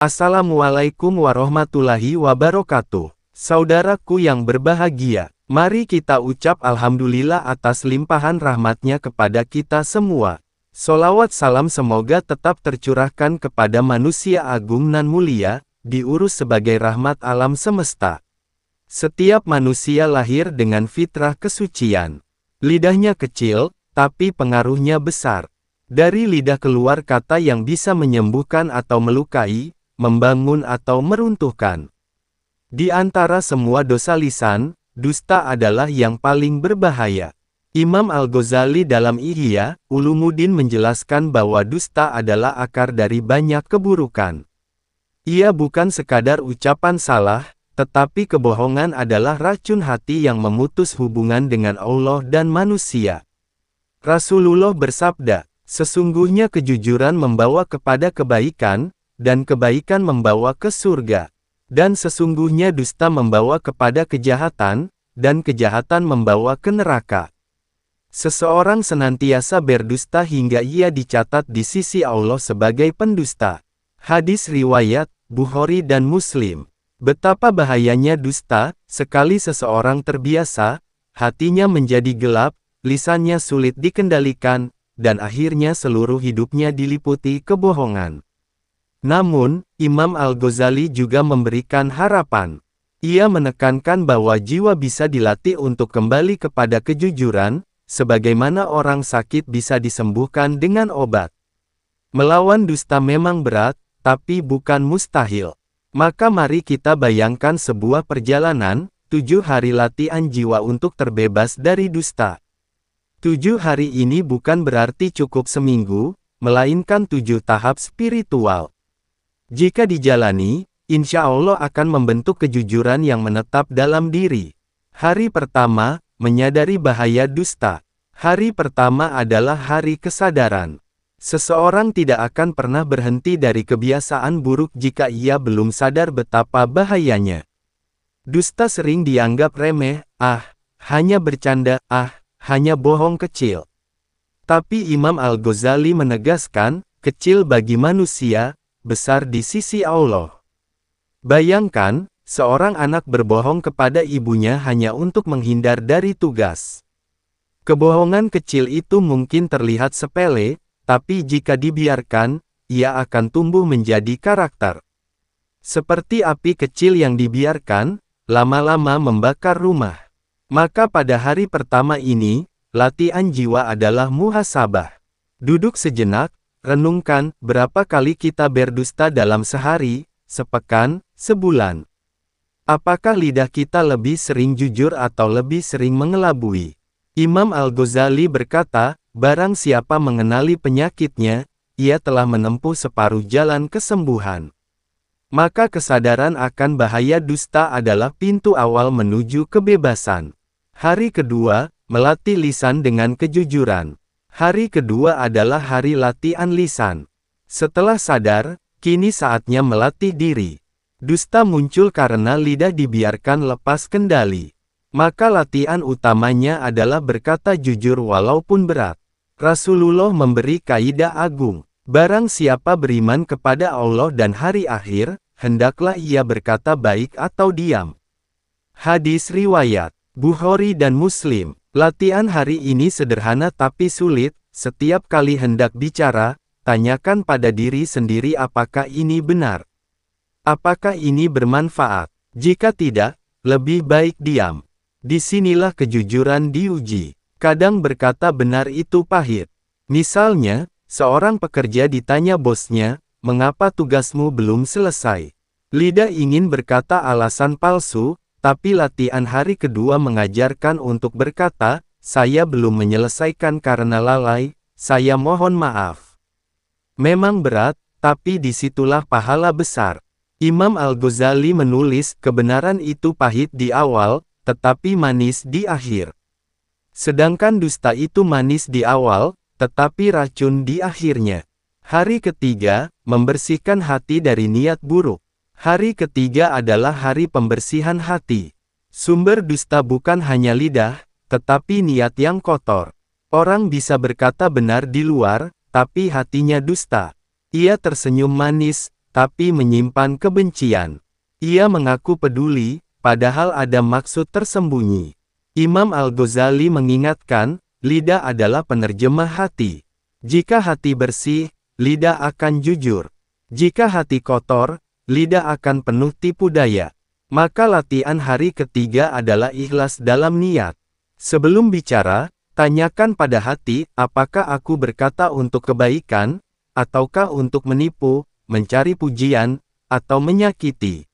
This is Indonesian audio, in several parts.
Assalamualaikum warahmatullahi wabarakatuh. Saudaraku yang berbahagia, mari kita ucap Alhamdulillah atas limpahan rahmatnya kepada kita semua. Sholawat salam semoga tetap tercurahkan kepada manusia agung nan mulia, diurus sebagai rahmat alam semesta. Setiap manusia lahir dengan fitrah kesucian. Lidahnya kecil, tapi pengaruhnya besar. Dari lidah keluar kata yang bisa menyembuhkan atau melukai, membangun atau meruntuhkan. Di antara semua dosa lisan, dusta adalah yang paling berbahaya. Imam Al-Ghazali dalam Ihya Ulumuddin menjelaskan bahwa dusta adalah akar dari banyak keburukan. Ia bukan sekadar ucapan salah, tetapi kebohongan adalah racun hati yang memutus hubungan dengan Allah dan manusia. Rasulullah bersabda, sesungguhnya kejujuran membawa kepada kebaikan, dan kebaikan membawa ke surga. Dan sesungguhnya dusta membawa kepada kejahatan, dan kejahatan membawa ke neraka. Seseorang senantiasa berdusta hingga ia dicatat di sisi Allah sebagai pendusta. Hadis riwayat Bukhari dan Muslim. Betapa bahayanya dusta, sekali seseorang terbiasa, hatinya menjadi gelap, lisannya sulit dikendalikan, dan akhirnya seluruh hidupnya diliputi kebohongan. Namun, Imam Al-Ghazali juga memberikan harapan. Ia menekankan bahwa jiwa bisa dilatih untuk kembali kepada kejujuran, sebagaimana orang sakit bisa disembuhkan dengan obat. Melawan dusta memang berat, tapi bukan mustahil. Maka mari kita bayangkan sebuah perjalanan, 7 hari latihan jiwa untuk terbebas dari dusta. 7 hari ini bukan berarti cukup seminggu, melainkan 7 tahap spiritual. Jika dijalani, insya Allah akan membentuk kejujuran yang menetap dalam diri. Hari pertama, menyadari bahaya dusta. Hari pertama adalah hari kesadaran. Seseorang tidak akan pernah berhenti dari kebiasaan buruk jika ia belum sadar betapa bahayanya. Dusta sering dianggap remeh, hanya bercanda, hanya bohong kecil. Tapi Imam Al-Ghazali menegaskan, kecil bagi manusia, besar di sisi Allah. Bayangkan, seorang anak berbohong kepada ibunya hanya untuk menghindar dari tugas. Kebohongan kecil itu mungkin terlihat sepele, tapi jika dibiarkan, ia akan tumbuh menjadi karakter. Seperti api kecil yang dibiarkan, lama-lama membakar rumah. Maka pada hari pertama ini, latihan jiwa adalah muhasabah. Duduk sejenak, renungkan, berapa kali kita berdusta dalam sehari, sepekan, sebulan. Apakah lidah kita lebih sering jujur atau lebih sering mengelabui? Imam Al-Ghazali berkata, barang siapa mengenali penyakitnya, ia telah menempuh separuh jalan kesembuhan. Maka kesadaran akan bahaya dusta adalah pintu awal menuju kebebasan. Hari kedua, melatih lisan dengan kejujuran. Hari kedua adalah hari latihan lisan. Setelah sadar, kini saatnya melatih diri. Dusta muncul karena lidah dibiarkan lepas kendali. Maka latihan utamanya adalah berkata jujur walaupun berat. Rasulullah memberi kaidah agung. Barang siapa beriman kepada Allah dan hari akhir, hendaklah ia berkata baik atau diam. Hadis riwayat Bukhari dan Muslim. Latihan hari ini sederhana tapi sulit. Setiap kali hendak bicara, tanyakan pada diri sendiri apakah ini benar. Apakah ini bermanfaat? Jika tidak, lebih baik diam. Disinilah kejujuran diuji. Kadang berkata benar itu pahit. Misalnya, seorang pekerja ditanya bosnya, mengapa tugasmu belum selesai? Lidah ingin berkata alasan palsu, tapi latihan hari kedua mengajarkan untuk berkata, saya belum menyelesaikan karena lalai, saya mohon maaf. Memang berat, tapi disitulah pahala besar. Imam Al-Ghazali menulis, kebenaran itu pahit di awal, tetapi manis di akhir. Sedangkan dusta itu manis di awal, tetapi racun di akhirnya. Hari ketiga, membersihkan hati dari niat buruk. Hari ketiga adalah hari pembersihan hati. Sumber dusta bukan hanya lidah, tetapi niat yang kotor. Orang bisa berkata benar di luar, tapi hatinya dusta. Ia tersenyum manis, tapi menyimpan kebencian. Ia mengaku peduli, padahal ada maksud tersembunyi. Imam Al-Ghazali mengingatkan, lidah adalah penerjemah hati. Jika hati bersih, lidah akan jujur. Jika hati kotor, lidah akan penuh tipu daya. Maka latihan hari ketiga adalah ikhlas dalam niat. Sebelum bicara, tanyakan pada hati, apakah aku berkata untuk kebaikan, ataukah untuk menipu, mencari pujian, atau menyakiti.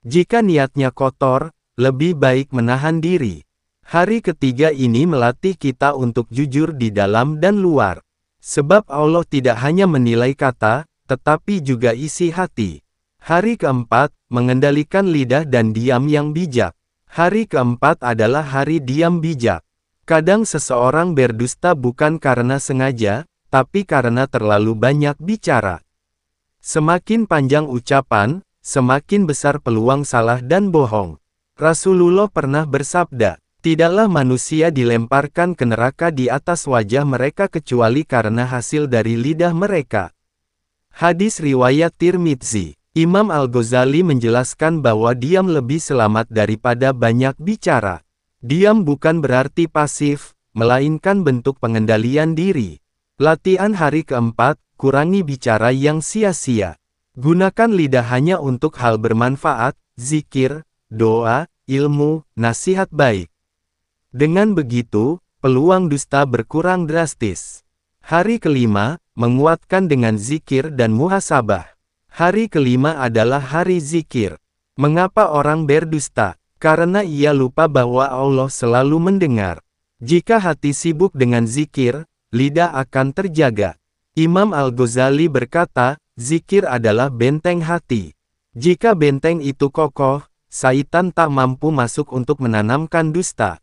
Jika niatnya kotor, lebih baik menahan diri. Hari ketiga ini melatih kita untuk jujur di dalam dan luar. Sebab Allah tidak hanya menilai kata, tetapi juga isi hati. Hari keempat, mengendalikan lidah dan diam yang bijak. Hari keempat adalah hari diam bijak. Kadang seseorang berdusta bukan karena sengaja, tapi karena terlalu banyak bicara. Semakin panjang ucapan, semakin besar peluang salah dan bohong. Rasulullah pernah bersabda, tidaklah manusia dilemparkan ke neraka di atas wajah mereka kecuali karena hasil dari lidah mereka. Hadis riwayat Tirmidzi. Imam Al-Ghazali menjelaskan bahwa diam lebih selamat daripada banyak bicara. Diam bukan berarti pasif, melainkan bentuk pengendalian diri. Latihan hari keempat, kurangi bicara yang sia-sia. Gunakan lidah hanya untuk hal bermanfaat, zikir, doa, ilmu, nasihat baik. Dengan begitu, peluang dusta berkurang drastis. Hari kelima, menguatkan dengan zikir dan muhasabah. Hari kelima adalah hari zikir. Mengapa orang berdusta? Karena ia lupa bahwa Allah selalu mendengar. Jika hati sibuk dengan zikir, lidah akan terjaga. Imam Al-Ghazali berkata, zikir adalah benteng hati. Jika benteng itu kokoh, syaitan tak mampu masuk untuk menanamkan dusta.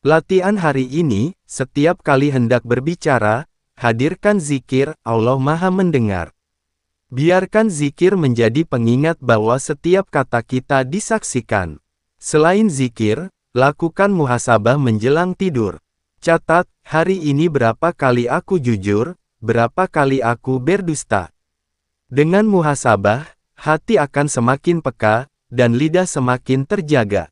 Latihan hari ini, setiap kali hendak berbicara, hadirkan zikir, Allah Maha Mendengar. Biarkan zikir menjadi pengingat bahwa setiap kata kita disaksikan. Selain zikir, lakukan muhasabah menjelang tidur. Catat, hari ini berapa kali aku jujur, berapa kali aku berdusta. Dengan muhasabah, hati akan semakin peka, dan lidah semakin terjaga.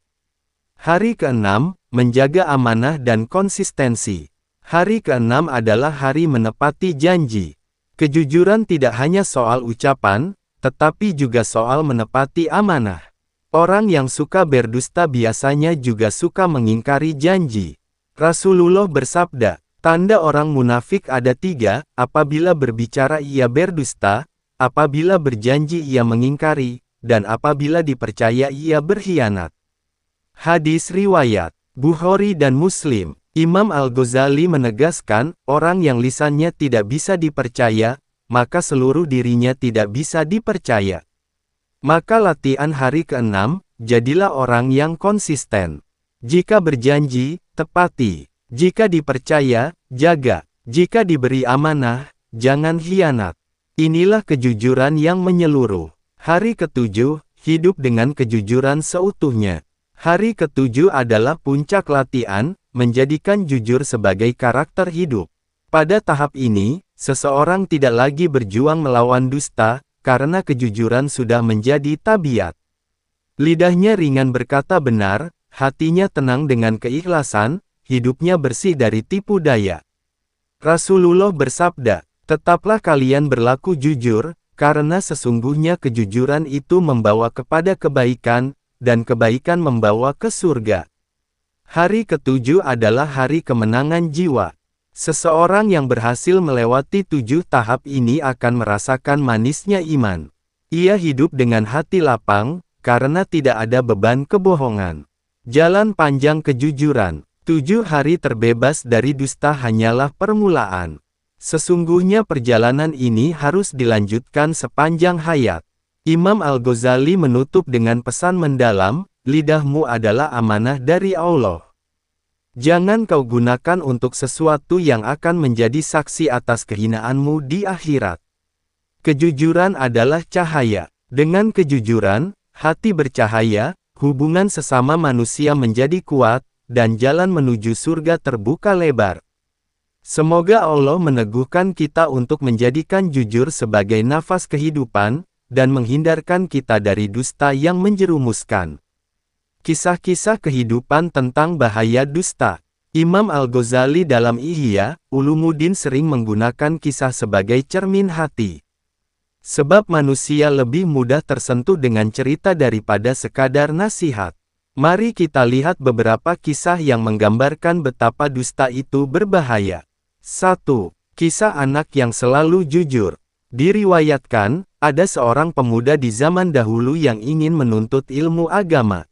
Hari keenam, menjaga amanah dan konsistensi. Hari keenam adalah hari menepati janji. Kejujuran tidak hanya soal ucapan, tetapi juga soal menepati amanah. Orang yang suka berdusta biasanya juga suka mengingkari janji. Rasulullah bersabda, tanda orang munafik ada 3, apabila berbicara ia berdusta, apabila berjanji ia mengingkari, dan apabila dipercaya ia berkhianat. Hadis riwayat Bukhari dan Muslim. Imam Al-Ghazali menegaskan, orang yang lisannya tidak bisa dipercaya, maka seluruh dirinya tidak bisa dipercaya. Maka latihan hari keenam, jadilah orang yang konsisten. Jika berjanji, tepati. Jika dipercaya, jaga. Jika diberi amanah, jangan khianat. Inilah kejujuran yang menyeluruh. Hari ketujuh, hidup dengan kejujuran seutuhnya. Hari ketujuh adalah puncak latihan, menjadikan jujur sebagai karakter hidup. Pada tahap ini, seseorang tidak lagi berjuang melawan dusta, karena kejujuran sudah menjadi tabiat. Lidahnya ringan berkata benar, hatinya tenang dengan keikhlasan, hidupnya bersih dari tipu daya. Rasulullah bersabda, tetaplah kalian berlaku jujur, karena sesungguhnya kejujuran itu membawa kepada kebaikan, dan kebaikan membawa ke surga. Hari ketujuh adalah hari kemenangan jiwa. Seseorang yang berhasil melewati 7 tahap ini akan merasakan manisnya iman. Ia hidup dengan hati lapang, karena tidak ada beban kebohongan. Jalan panjang kejujuran. 7 hari terbebas dari dusta hanyalah permulaan. Sesungguhnya perjalanan ini harus dilanjutkan sepanjang hayat. Imam Al-Ghazali menutup dengan pesan mendalam, lidahmu adalah amanah dari Allah. Jangan kau gunakan untuk sesuatu yang akan menjadi saksi atas kehinaanmu di akhirat. Kejujuran adalah cahaya. Dengan kejujuran, hati bercahaya, hubungan sesama manusia menjadi kuat, dan jalan menuju surga terbuka lebar. Semoga Allah meneguhkan kita untuk menjadikan jujur sebagai nafas kehidupan, dan menghindarkan kita dari dusta yang menjerumuskan. Kisah-kisah kehidupan tentang bahaya dusta. Imam Al-Ghazali dalam Ihya Ulumuddin sering menggunakan kisah sebagai cermin hati. Sebab manusia lebih mudah tersentuh dengan cerita daripada sekadar nasihat. Mari kita lihat beberapa kisah yang menggambarkan betapa dusta itu berbahaya. 1. Kisah anak yang selalu jujur. Diriwayatkan, ada seorang pemuda di zaman dahulu yang ingin menuntut ilmu agama.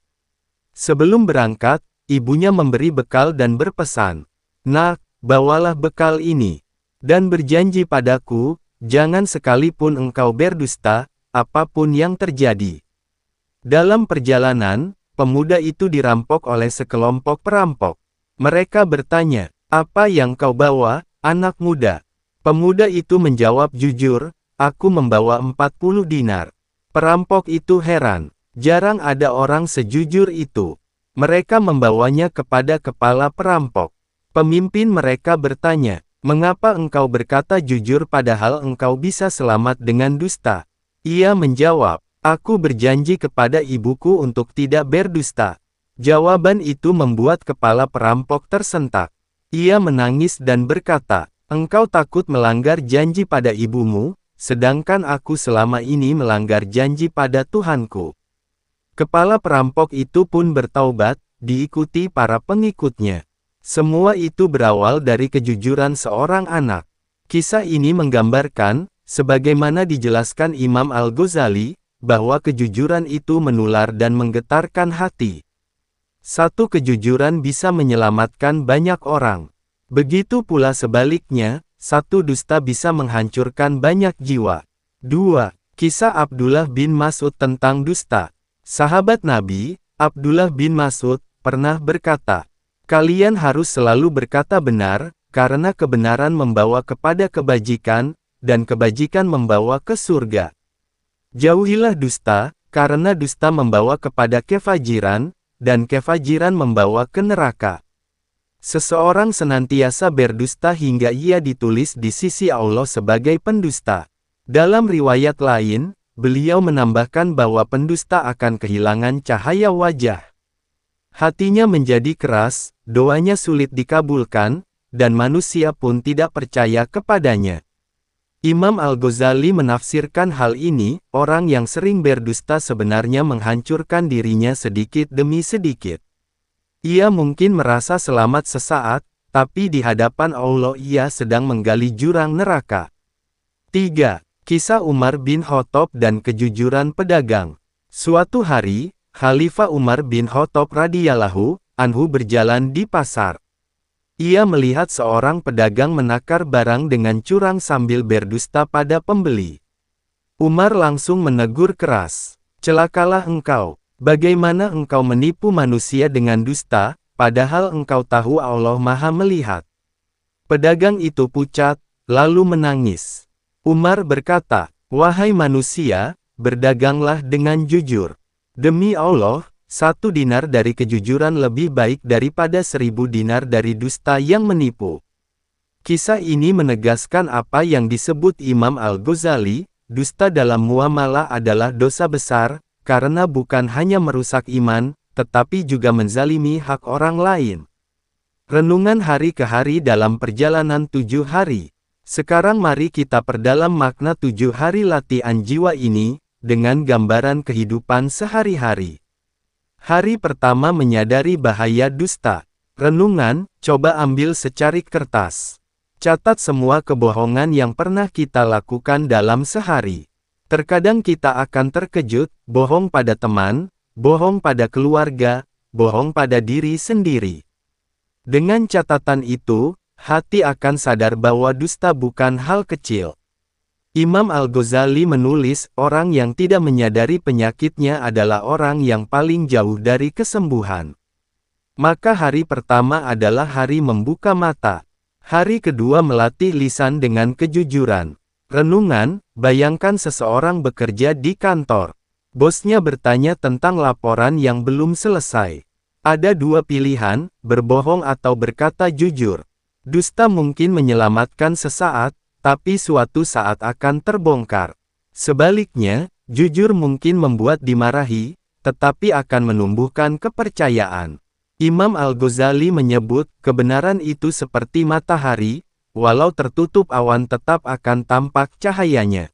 Sebelum berangkat, ibunya memberi bekal dan berpesan, "Nak, bawalah bekal ini. Dan berjanji padaku, jangan sekalipun engkau berdusta, apapun yang terjadi." Dalam perjalanan, pemuda itu dirampok oleh sekelompok perampok. Mereka bertanya, "Apa yang kau bawa, anak muda?" Pemuda itu menjawab jujur, "Aku membawa 40 dinar." Perampok itu heran, jarang ada orang sejujur itu. Mereka membawanya kepada kepala perampok. Pemimpin mereka bertanya, "Mengapa engkau berkata jujur padahal engkau bisa selamat dengan dusta?" Ia menjawab, "Aku berjanji kepada ibuku untuk tidak berdusta." Jawaban itu membuat kepala perampok tersentak. Ia menangis dan berkata, "Engkau takut melanggar janji pada ibumu, sedangkan aku selama ini melanggar janji pada Tuhanku." Kepala perampok itu pun bertaubat, diikuti para pengikutnya. Semua itu berawal dari kejujuran seorang anak. Kisah ini menggambarkan, sebagaimana dijelaskan Imam Al-Ghazali, bahwa kejujuran itu menular dan menggetarkan hati. Satu kejujuran bisa menyelamatkan banyak orang. Begitu pula sebaliknya, satu dusta bisa menghancurkan banyak jiwa. 2. Kisah Abdullah bin Mas'ud tentang dusta. Sahabat Nabi, Abdullah bin Mas'ud, pernah berkata, "Kalian harus selalu berkata benar, karena kebenaran membawa kepada kebajikan, dan kebajikan membawa ke surga. Jauhilah dusta, karena dusta membawa kepada kefajiran, dan kefajiran membawa ke neraka." Seseorang senantiasa berdusta hingga ia ditulis di sisi Allah sebagai pendusta. Dalam riwayat lain, beliau menambahkan bahwa pendusta akan kehilangan cahaya wajah. Hatinya menjadi keras, doanya sulit dikabulkan, dan manusia pun tidak percaya kepadanya. Imam Al-Ghazali menafsirkan hal ini, orang yang sering berdusta sebenarnya menghancurkan dirinya sedikit demi sedikit. Ia mungkin merasa selamat sesaat, tapi di hadapan Allah ia sedang menggali jurang neraka. 3. Kisah Umar bin Khattab dan kejujuran pedagang. Suatu hari, Khalifah Umar bin Khattab radhiyallahu anhu berjalan di pasar. Ia melihat seorang pedagang menakar barang dengan curang sambil berdusta pada pembeli. Umar langsung menegur keras, "Celakalah engkau, bagaimana engkau menipu manusia dengan dusta, padahal engkau tahu Allah Maha Melihat." Pedagang itu pucat, lalu menangis. Umar berkata, "Wahai manusia, berdaganglah dengan jujur. Demi Allah, 1 dinar dari kejujuran lebih baik daripada 1000 dinar dari dusta yang menipu." Kisah ini menegaskan apa yang disebut Imam Al-Ghazali, dusta dalam muamalah adalah dosa besar, karena bukan hanya merusak iman, tetapi juga menzalimi hak orang lain. Renungan hari ke hari dalam perjalanan 7 hari. Sekarang mari kita perdalam makna 7 hari latihan jiwa ini, dengan gambaran kehidupan sehari-hari. Hari pertama menyadari bahaya dusta. Renungan, coba ambil secarik kertas. Catat semua kebohongan yang pernah kita lakukan dalam sehari. Terkadang kita akan terkejut, bohong pada teman, bohong pada keluarga, bohong pada diri sendiri. Dengan catatan itu, hati akan sadar bahwa dusta bukan hal kecil. Imam Al-Ghazali menulis, orang yang tidak menyadari penyakitnya adalah orang yang paling jauh dari kesembuhan. Maka hari pertama adalah hari membuka mata. Hari kedua melatih lisan dengan kejujuran. Renungan, bayangkan seseorang bekerja di kantor. Bosnya bertanya tentang laporan yang belum selesai. Ada 2 pilihan, berbohong atau berkata jujur. Dusta mungkin menyelamatkan sesaat, tapi suatu saat akan terbongkar. Sebaliknya, Jujur mungkin membuat dimarahi, tetapi akan menumbuhkan kepercayaan. Imam Al-Ghazali menyebut, kebenaran itu seperti matahari, walau tertutup awan tetap akan tampak cahayanya.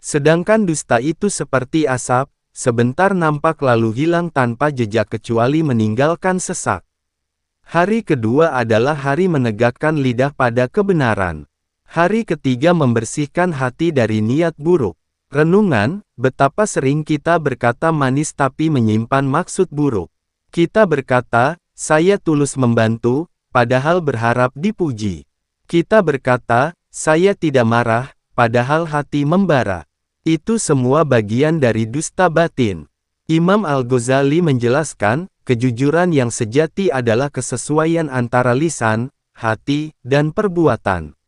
Sedangkan dusta itu seperti asap, sebentar nampak lalu hilang tanpa jejak kecuali meninggalkan sesak. Hari kedua adalah hari menegakkan lidah pada kebenaran. Hari ketiga membersihkan hati dari niat buruk. Renungan, betapa sering kita berkata manis tapi menyimpan maksud buruk. Kita berkata, saya tulus membantu, padahal berharap dipuji. Kita berkata, saya tidak marah, padahal hati membara. Itu semua bagian dari dusta batin. Imam Al-Ghazali menjelaskan, kejujuran yang sejati adalah kesesuaian antara lisan, hati, dan perbuatan.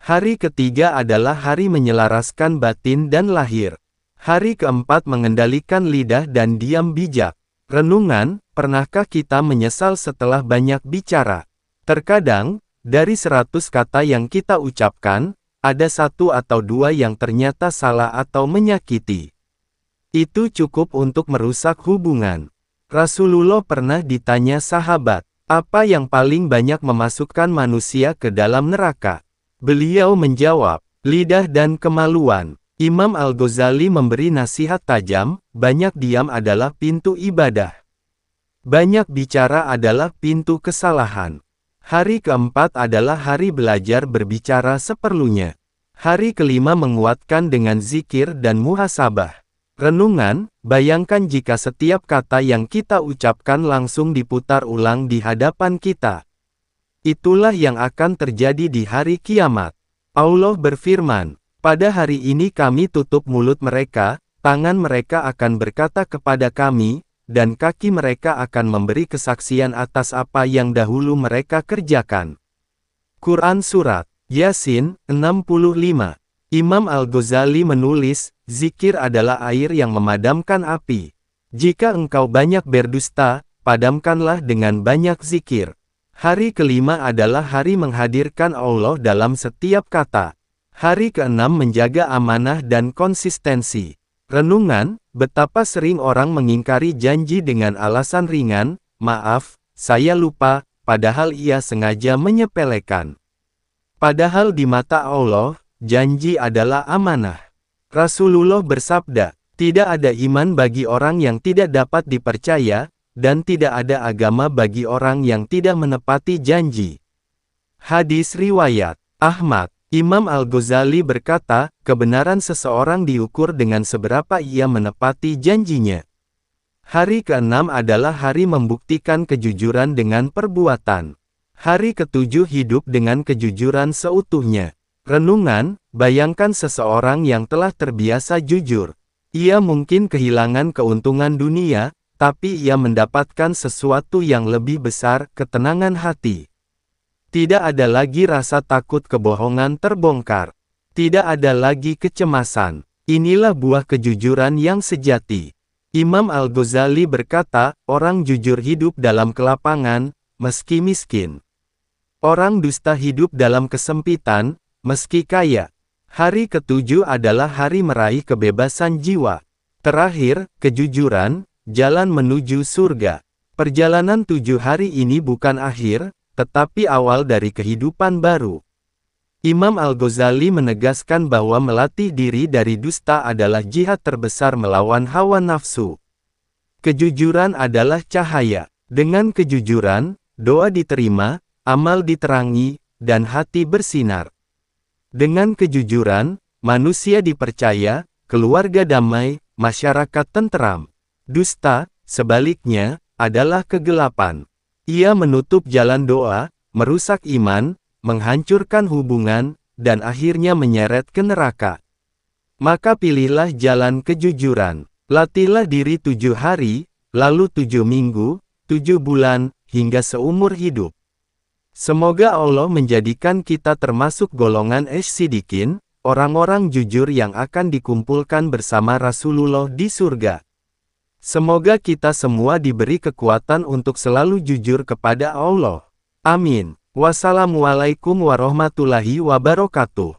Hari ketiga adalah hari menyelaraskan batin dan lahir. Hari keempat mengendalikan lidah dan diam bijak. Renungan, pernahkah kita menyesal setelah banyak bicara? Terkadang, dari 100 kata yang kita ucapkan, ada 1 atau 2 yang ternyata salah atau menyakiti. Itu cukup untuk merusak hubungan. Rasulullah pernah ditanya sahabat, apa yang paling banyak memasukkan manusia ke dalam neraka? Beliau menjawab, lidah dan kemaluan. Imam Al-Ghazali memberi nasihat tajam, banyak diam adalah pintu ibadah. Banyak bicara adalah pintu kesalahan. Hari keempat adalah hari belajar berbicara seperlunya. Hari kelima menguatkan dengan zikir dan muhasabah. Renungan, bayangkan jika setiap kata yang kita ucapkan langsung diputar ulang di hadapan kita. Itulah yang akan terjadi di hari kiamat. Allah berfirman, pada hari ini kami tutup mulut mereka, tangan mereka akan berkata kepada kami, dan kaki mereka akan memberi kesaksian atas apa yang dahulu mereka kerjakan. Quran Surat Yasin 65. Imam Al-Ghazali menulis, zikir adalah air yang memadamkan api. Jika engkau banyak berdusta, padamkanlah dengan banyak zikir. Hari kelima adalah hari menghadirkan Allah dalam setiap kata. Hari keenam menjaga amanah dan konsistensi. Renungan, betapa sering orang mengingkari janji dengan alasan ringan, maaf, saya lupa, padahal ia sengaja menyepelekan. Padahal di mata Allah, janji adalah amanah. Rasulullah bersabda, tidak ada iman bagi orang yang tidak dapat dipercaya, dan tidak ada agama bagi orang yang tidak menepati janji. Hadis riwayat Ahmad. Imam Al-Ghazali berkata, kebenaran seseorang diukur dengan seberapa ia menepati janjinya. Hari keenam adalah hari membuktikan kejujuran dengan perbuatan. Hari ketujuh hidup dengan kejujuran seutuhnya. Renungan, bayangkan seseorang yang telah terbiasa jujur. Ia mungkin kehilangan keuntungan dunia, tapi ia mendapatkan sesuatu yang lebih besar, ketenangan hati. Tidak ada lagi rasa takut kebohongan terbongkar. Tidak ada lagi kecemasan. Inilah buah kejujuran yang sejati. Imam Al-Ghazali berkata, orang jujur hidup dalam kelapangan, meski miskin. Orang dusta hidup dalam kesempitan, meski kaya. Hari ketujuh adalah hari meraih kebebasan jiwa. Terakhir, kejujuran, jalan menuju surga. Perjalanan 7 hari ini bukan akhir, tetapi awal dari kehidupan baru. Imam Al-Ghazali menegaskan bahwa melatih diri dari dusta adalah jihad terbesar melawan hawa nafsu. Kejujuran adalah cahaya. Dengan kejujuran, doa diterima, amal diterangi, dan hati bersinar. Dengan kejujuran, manusia dipercaya, keluarga damai, masyarakat tenteram. Dusta, sebaliknya, adalah kegelapan. Ia menutup jalan doa, merusak iman, menghancurkan hubungan, dan akhirnya menyeret ke neraka. Maka pilihlah jalan kejujuran. Latihlah diri 7 hari, lalu 7 minggu, 7 bulan, hingga seumur hidup. Semoga Allah menjadikan kita termasuk golongan as-siddiqin, orang-orang jujur yang akan dikumpulkan bersama Rasulullah di surga. Semoga kita semua diberi kekuatan untuk selalu jujur kepada Allah. Amin. Wassalamualaikum warahmatullahi wabarakatuh.